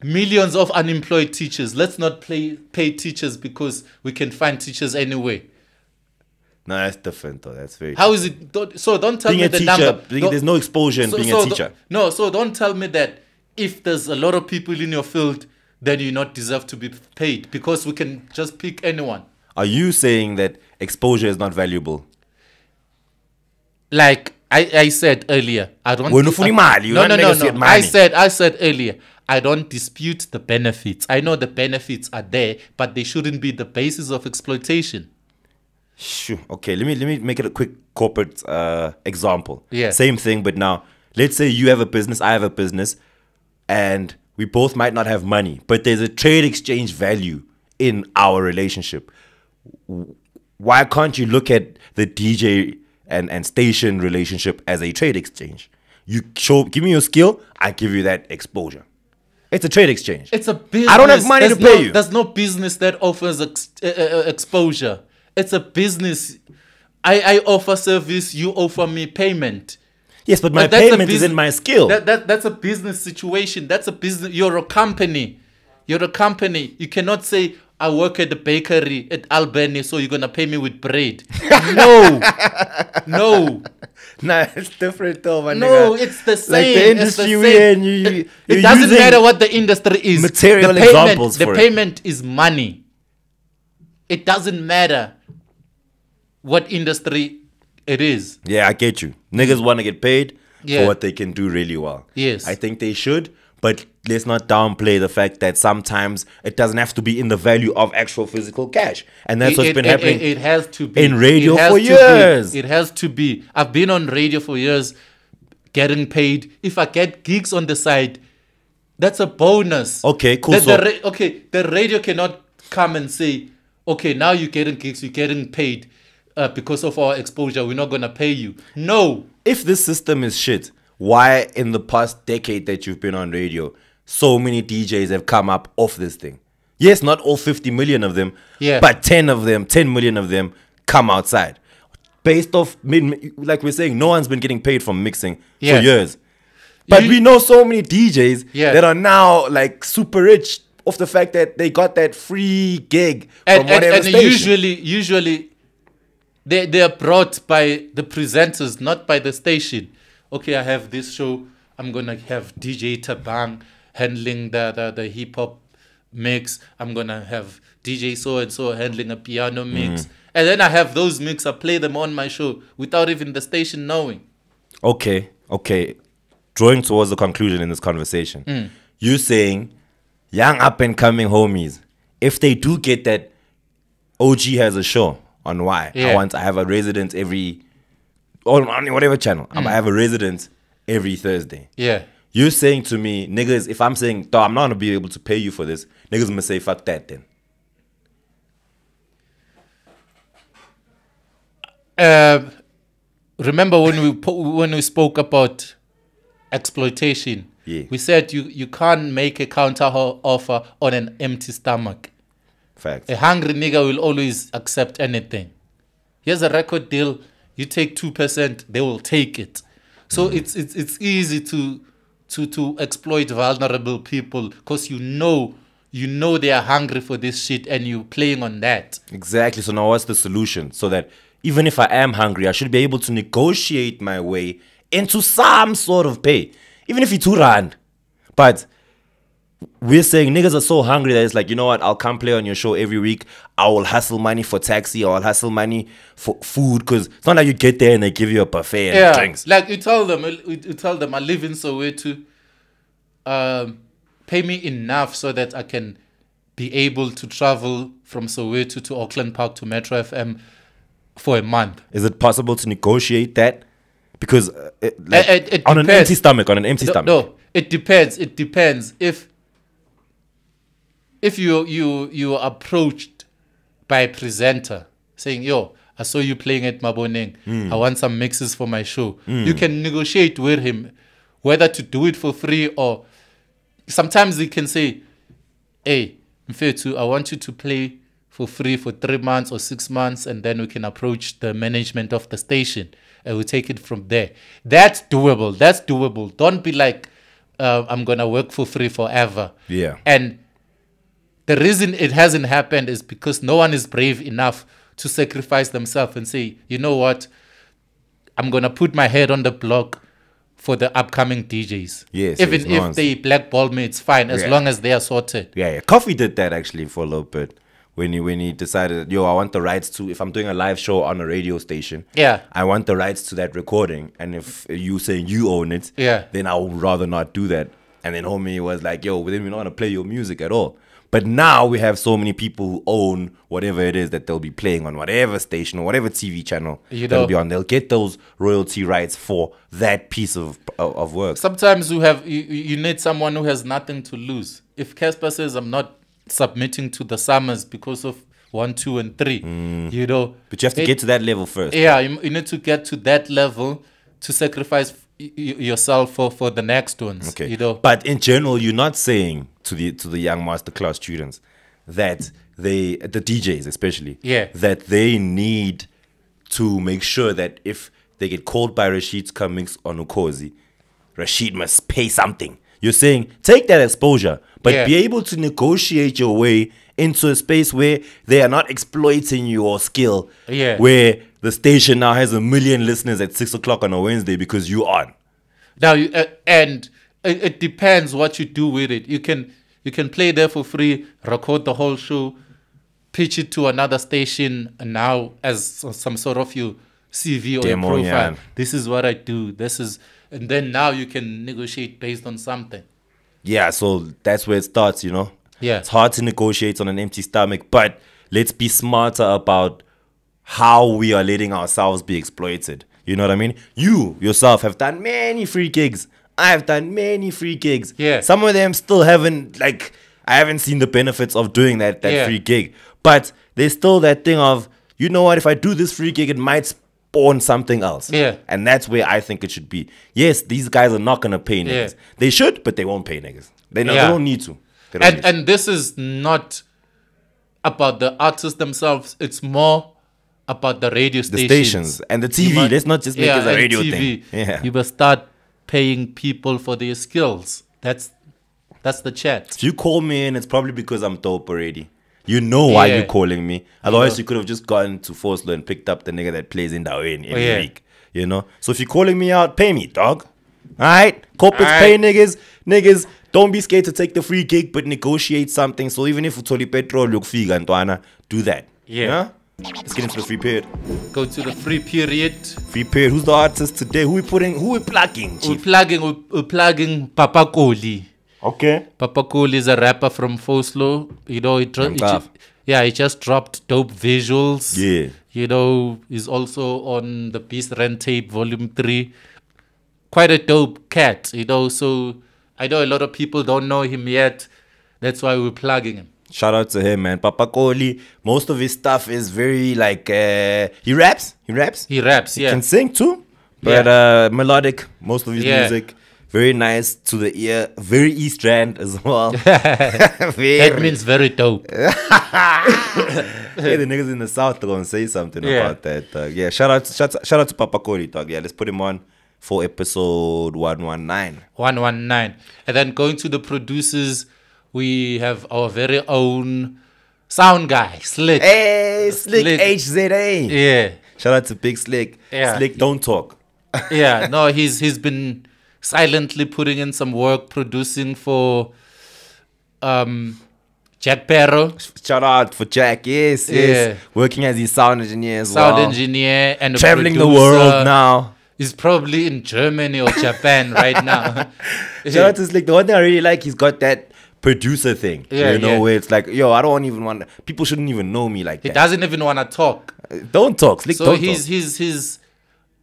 millions of unemployed teachers. Let's not pay teachers because we can find teachers anyway. No, that's different though. That's very. How is it? So don't tell being me a the teacher, number. there's no exposure in being a teacher. So don't tell me that if there's a lot of people in your field, then you not deserve to be paid because we can just pick anyone. Are you saying that exposure is not valuable? Like I said earlier, I don't. No. I said earlier, I don't dispute the benefits. I know the benefits are there, but they shouldn't be the basis of exploitation. Sure. Okay, let me make it a quick corporate example. Yeah. Same thing, but now let's say you have a business, I have a business, and we both might not have money, but there's a trade exchange value in our relationship. Why can't you look at the DJ and station relationship as a trade exchange? You give me your skill, I give you that exposure. It's a trade exchange. It's a business. I don't have money to pay you. There's no business that offers exposure. It's a business. I offer service, you offer me payment. Yes, but my payment is in my skill. That's a business situation. That's a business. You're a company. You're a company. You cannot say, I work at the bakery at Albany, so you're going to pay me with bread. No. Nah, it's different though, my No, nigga. it's the same. Like the industry we're in, it doesn't matter what the industry is. Material the payment, examples for the it. payment is money. It doesn't matter what industry it is. Yeah, I get you. Niggas want to get paid Yeah. for what they can do really well. Yes. I think they should, but let's not downplay the fact that sometimes it doesn't have to be in the value of actual physical cash. And that's what's been happening. It has to be. in radio It has for to years. be. It has to be. I've been on radio for years getting paid. If I get gigs on the side, that's a bonus. Okay, cool. The radio cannot come and say, okay, now you're getting gigs, you're getting paid because of our exposure. We're not going to pay you. No. If this system is shit, why in the past decade that you've been on radio, so many DJs have come up off this thing? Yes, not all 50 million of them, but 10 million of them come outside. Based off, like we're saying, no one's been getting paid from mixing for years. But we know so many DJs that are now like super rich off the fact that they got that free gig from whatever station. Usually they are brought by the presenters, not by the station. Okay, I have this show. I'm gonna have DJ Tabang handling the hip hop mix. I'm gonna have DJ so and so handling a piano mix, and then I have those mix. I play them on my show without even the station knowing. Okay. Drawing towards the conclusion in this conversation, you saying young up and coming homies, if they do get that, OG has a show on Y. I have a resident on whatever channel. I have a resident every Thursday. Yeah. You're saying to me, niggas, if I'm saying, dawg, I'm not gonna be able to pay you for this, niggas gonna say, fuck that then. Remember when we spoke about exploitation? Yeah. We said you can't make a counter offer on an empty stomach. Facts. A hungry nigga will always accept anything. Here's a record deal. You take 2%, they will take it. So it's easy to exploit vulnerable people because you know they are hungry for this shit and you're playing on that. Exactly. So now what's the solution? So that even if I am hungry, I should be able to negotiate my way into some sort of pay. Even if it's £2. But we're saying niggas are so hungry that it's like, you know what, I'll come play on your show every week. I will hustle money for taxi, or I'll hustle money for food, because it's not like you get there and they give you a buffet and drinks. Like you tell them, I live in Soweto. Pay me enough so that I can be able to travel from Soweto to Auckland Park to Metro FM for a month. Is it possible to negotiate that? Because it on an depends. empty stomach. No, it depends. It depends. If you are approached by a presenter saying, yo, I saw you playing at Maboneng. I want some mixes for my show. You can negotiate with him whether to do it for free, or sometimes he can say, hey, Mfetu, I want you to play for free for 3 months or 6 months, and then we can approach the management of the station and we take it from there. That's doable. That's doable. Don't be like, I'm going to work for free forever. Yeah. And the reason it hasn't happened is because no one is brave enough to sacrifice themselves and say, you know what, I'm going to put my head on the block for the upcoming DJs. Yes, Even it's if nonsense. they blackball me, it's fine, as long as they are sorted. Yeah. Coffee did that actually for a little bit. When he decided, yo, I want the rights to, if I'm doing a live show on a radio station, Yeah. I want the rights to that recording. And if you say you own it, Yeah. then I would rather not do that. And then homie was like, yo, then we're not gonna play your music at all. But now we have so many people who own whatever it is that they'll be playing on whatever station or whatever TV channel You they'll know. be on. They'll get those royalty rights for that piece of work. Sometimes you need someone who has nothing to lose. If Casper says, I'm not submitting to the summers because of 1, 2, and 3, you know. But you have to get to that level first. Yeah, you need to get to that level to sacrifice yourself for the next ones. Okay. You know. But in general, you're not saying to the young masterclass students that the DJs especially, Yeah. that they need to make sure that if they get called by Rashid's Cummings or Nukosi, Rashid must pay something. You're saying take that exposure, but Yeah. be able to negotiate your way into a space where they are not exploiting your skill. Yeah. Where the station now has 1 million listeners at 6 o'clock on a Wednesday because you on. Now, and it depends what you do with it. You can play there for free, record the whole show, pitch it to another station, and now as some sort of your CV or Demo, your profile. yeah. This is what I do. And then now you can negotiate based on something. Yeah, so that's where it starts, you know. Yeah. It's hard to negotiate on an empty stomach, but let's be smarter about how we are letting ourselves be exploited. You know what I mean? You yourself have done many free gigs. I have done many free gigs. Yeah. Some of them still haven't, like, I haven't seen the benefits of doing that Yeah. free gig. But there's still that thing of, you know what, if I do this free gig, it might spawn something else. Yeah. And that's where I think it should be. Yes, these guys are not going to pay niggas. Yeah. They should, but they won't pay niggas. They Yeah. don't need to. They don't need to. And this is not about the artists themselves. It's more about the radio The stations. stations and the TV. must- Let's not just make it a and radio TV. thing. Yeah. You must start paying people for their skills. That's the chat. If you call me in, it's probably because I'm dope already. You know why Yeah. you're calling me. Otherwise, know. you could have just gone to Forslow and picked up the nigga that plays in Darwin every yeah. week. You know? So if you're calling me out, pay me, dog. Alright? Corporates Aight. pay niggas. Niggas, don't be scared to take the free gig, but negotiate something. So even if utoli petrol yokufika ntwana, do that. Yeah. Let's get into the free period. Go to the free period. Free period. Who's the artist today? Who we plugging, We're chief? plugging Papa Koli. Okay. Papa Koli is a rapper from Foslo. You know, he just dropped dope visuals. Yeah. You know, he's also on the Beast Rent Tape Volume 3. Quite a dope cat, you know. So I know a lot of people don't know him yet. That's why we're plugging him. Shout out to him, man. Papa Koli, most of his stuff is very like, he raps. He raps, yeah. Can sing too, but melodic, most of his Yeah. music. Very nice to the ear. Very East Rand as well. That means very dope. Hey, the niggas in the South are going to say something Yeah. about that, dog. Yeah, shout out to Papa Koli, dog. Yeah, let's put him on for episode 119. 119. And then going to the producers, we have our very own sound guy, Slick. Hey, Slick Slick. HZA. Yeah. Shout out to Big Slick. Yeah. Slick, don't talk. Yeah, no, he's been silently putting in some work producing for Jack Perro, Shout out for Jack. Yes, yes. Yeah. Working as his sound engineer as well. sound engineer, and a Traveling the producer. world now. He's probably in Germany or Japan right now. Shout out to Slick. The one thing I really like, he's got that producer thing. Yeah, you know, yeah. where it's like, yo, I don't even want, people shouldn't even know me like He that. doesn't even want to talk. Don't talk, Slick, So don't he's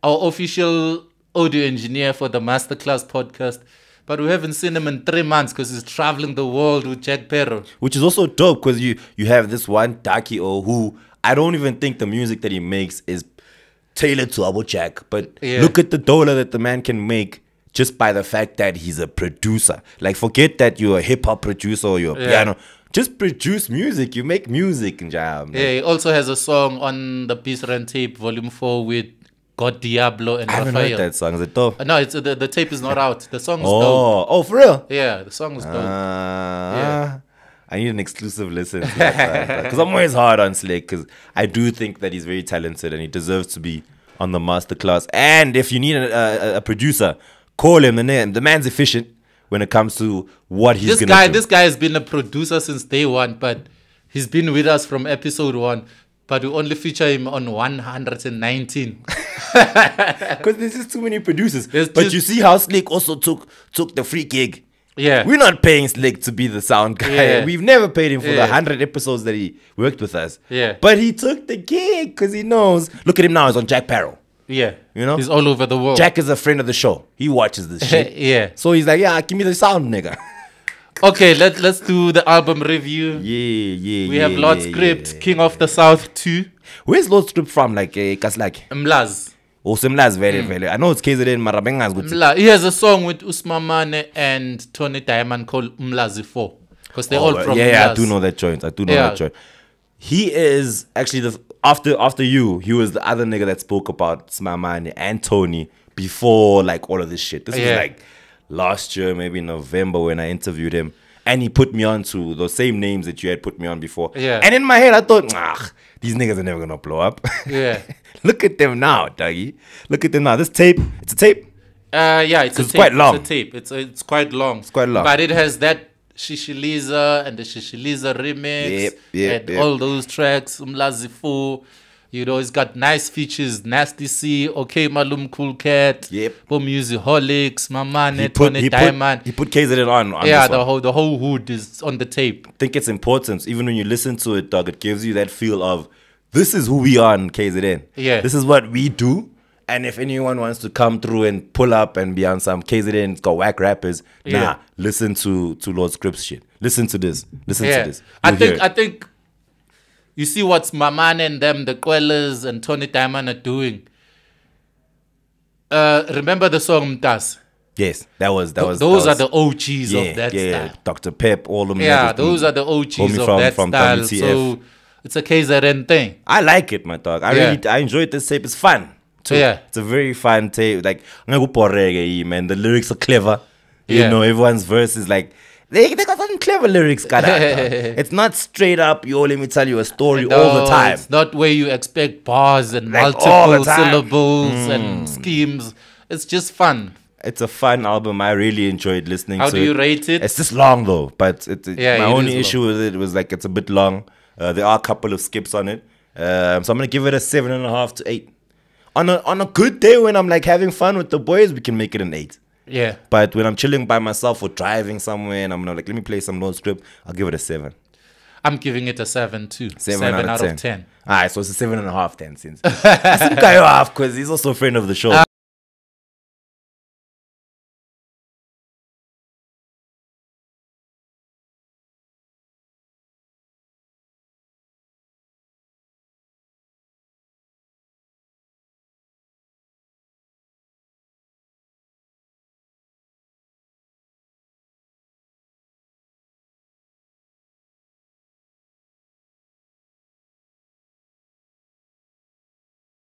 our official audio engineer for the Masterclass podcast. But we haven't seen him in 3 months because he's traveling the world with Jack Perro. Which is also dope because you have this one Daki O who I don't even think the music that he makes is tailored to Abu Jack. But Yeah. look at the dollar that the man can make just by the fact that he's a producer. Like, forget that you're a hip hop producer or you're a Yeah. piano. just produce music. You make music, njam. Yeah, he also has a song on the Peace Run tape, Volume 4, with God Diablo and I haven't Raphael. heard that song. Is it dope? No, it's the tape is not out. The song is dope. Oh, for real? Yeah, the song is dope. Yeah. I need an exclusive listen to that because I'm always hard on Slick because I do think that he's very talented and he deserves to be on the masterclass. And if you need a producer, call him. The man's efficient when it comes to what he's gonna do. This guy has been a producer since day one, but he's been with us from episode 1. But we only feature him on 119. Because there's just too many producers. But you see how Slick also took the free gig. Yeah. We're not paying Slick to be the sound guy. Yeah. We've never paid him for the 100 episodes that he worked with us. Yeah. But he took the gig because he knows. Look at him now. He's on Jack Parrow. Yeah. You know? He's all over the world. Jack is a friend of the show. He watches this shit. Yeah. So he's like, yeah, give me the sound, nigga. Okay, let's do the album review. Yeah. We have Lord Script, King of the South 2. Where's Lord Script from? Like, Kaslaki? Mlaz. Oh, Simlaz, very. I know it's KZN, Marabengas. He has a song with Usmamane and Tony Diamond called Mlazi 4. Because they're all from Yeah, Mlaz. I do know that joint. That joint. He is actually after you, he was the other nigga that spoke about Smamane and Tony before like all of this shit. This was like last year, maybe November when I interviewed him. And he put me on to those same names that you had put me on before. Yeah. And in my head, I thought, these niggas are never gonna blow up. Yeah. Look at them now, Dougie. Look at them now. This tape, it's a tape. Yeah, it's a tape. Quite long. It's a tape. It's quite long. It's quite long. But it has that Shishiliza and the Shishiliza remix and all those tracks. Mlazi 4. You know, it's got nice features. Nasty C, OK Malum Cool Cat. Yep. Musicaholics, Mamane, Tony Diamond. He put KZN on Yeah, this one. the whole hood is on the tape. I think it's important. Even when you listen to it, dog, it gives you that feel of this is who we are in KZN. Yeah. This is what we do. And if anyone wants to come through and pull up and be on some KZN, it's got whack rappers. Nah, listen to Lord Script's shit. Listen to this. Listen to this. I think you see what's Maman and them, the Quellas and Tony Diamond are doing. Remember the song Mtas? Yes, that was. Those are the OGs of that style. Dr. Pep, all of them. Yeah, those are the OGs of that style. WTF. So it's a KZN thing. I like it, my dog. I enjoyed this tape. It's fun. Too. Yeah. It's a very fun tape. Like, man, the lyrics are clever. You Yeah. know, everyone's verse is like, they got some clever lyrics, cara. It's not straight up, yo, let me tell you a story all the time. It's not where you expect bars and Like all the multiple time. syllables and schemes. It's just fun. It's a fun album. I really enjoyed listening How to do you it. rate it? It's just long, though. But my it only is issue with it was like it's a bit long. There are a couple of skips on it. So I'm going to give it a 7.5 to 8. On a good day when I'm like having fun with the boys, we can make it an 8. Yeah. But when I'm chilling by myself or driving somewhere and I'm like, let me play some Lord Script, I'll give it a 7. I'm giving it a 7 too. 7 out of 10. Alright, so it's a 7.5 then since. I think I have because he's also a friend of the show.